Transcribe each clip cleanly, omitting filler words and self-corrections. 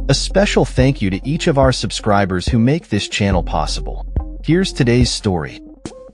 A special thank you to each of our subscribers who make this channel possible. Here's today's story.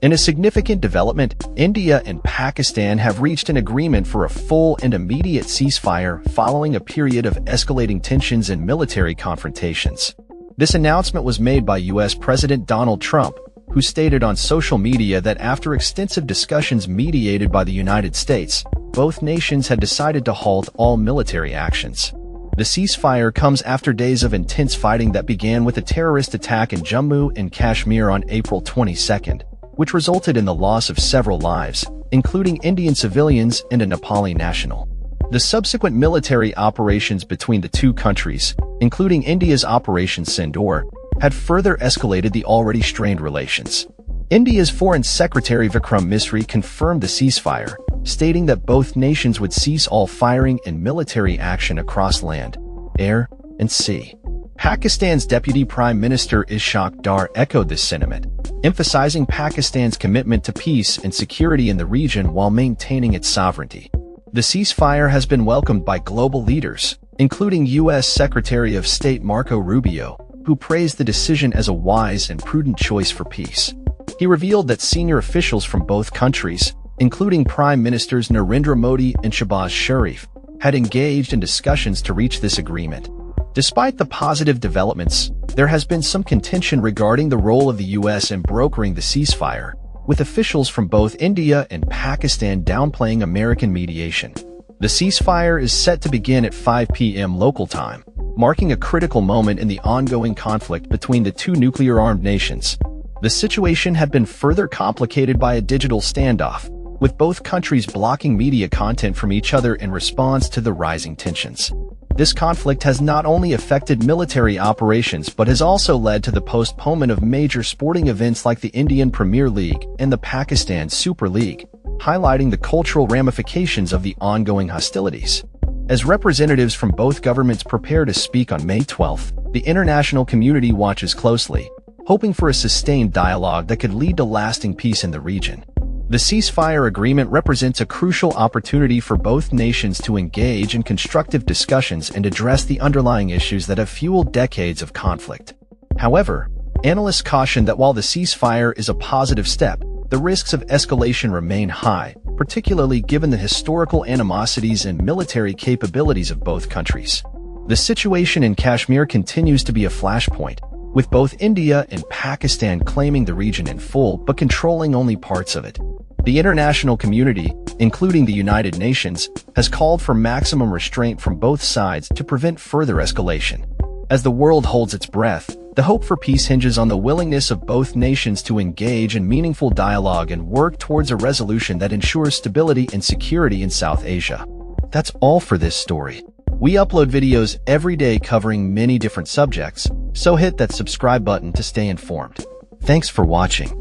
In a significant development, India and Pakistan have reached an agreement for a full and immediate ceasefire following a period of escalating tensions and military confrontations. This announcement was made by U.S. President Donald Trump, who stated on social media that after extensive discussions mediated by the United States, both nations had decided to halt all military actions. The ceasefire comes after days of intense fighting that began with a terrorist attack in Jammu and Kashmir on April 22nd, which resulted in the loss of several lives, including Indian civilians and a Nepali national. The subsequent military operations between the two countries, including India's Operation Sindoor, had further escalated the already strained relations. India's Foreign Secretary Vikram Misri confirmed the ceasefire, stating that both nations would cease all firing and military action across land, air, and sea. Pakistan's Deputy Prime Minister Ishaq Dar echoed this sentiment, emphasizing Pakistan's commitment to peace and security in the region while maintaining its sovereignty. The ceasefire has been welcomed by global leaders, including U.S. Secretary of State Marco Rubio, who praised the decision as a wise and prudent choice for peace. He revealed that senior officials from both countries, including Prime Ministers Narendra Modi and Shehbaz Sharif, had engaged in discussions to reach this agreement. Despite the positive developments, there has been some contention regarding the role of the U.S. in brokering the ceasefire, with officials from both India and Pakistan downplaying American mediation. The ceasefire is set to begin at 5 p.m. local time, marking a critical moment in the ongoing conflict between the two nuclear-armed nations. The situation had been further complicated by a digital standoff, with both countries blocking media content from each other in response to the rising tensions. This conflict has not only affected military operations but has also led to the postponement of major sporting events like the Indian Premier League and the Pakistan Super League, highlighting the cultural ramifications of the ongoing hostilities. As representatives from both governments prepare to speak on May 12th, the international community watches closely, hoping for a sustained dialogue that could lead to lasting peace in the region. The ceasefire agreement represents a crucial opportunity for both nations to engage in constructive discussions and address the underlying issues that have fueled decades of conflict. However, analysts caution that while the ceasefire is a positive step, the risks of escalation remain high, particularly given the historical animosities and military capabilities of both countries. The situation in Kashmir continues to be a flashpoint, with both India and Pakistan claiming the region in full but controlling only parts of it. The international community, including the United Nations, has called for maximum restraint from both sides to prevent further escalation. As the world holds its breath, the hope for peace hinges on the willingness of both nations to engage in meaningful dialogue and work towards a resolution that ensures stability and security in South Asia. That's all for this story. We upload videos every day covering many different subjects, so hit that subscribe button to stay informed. Thanks for watching.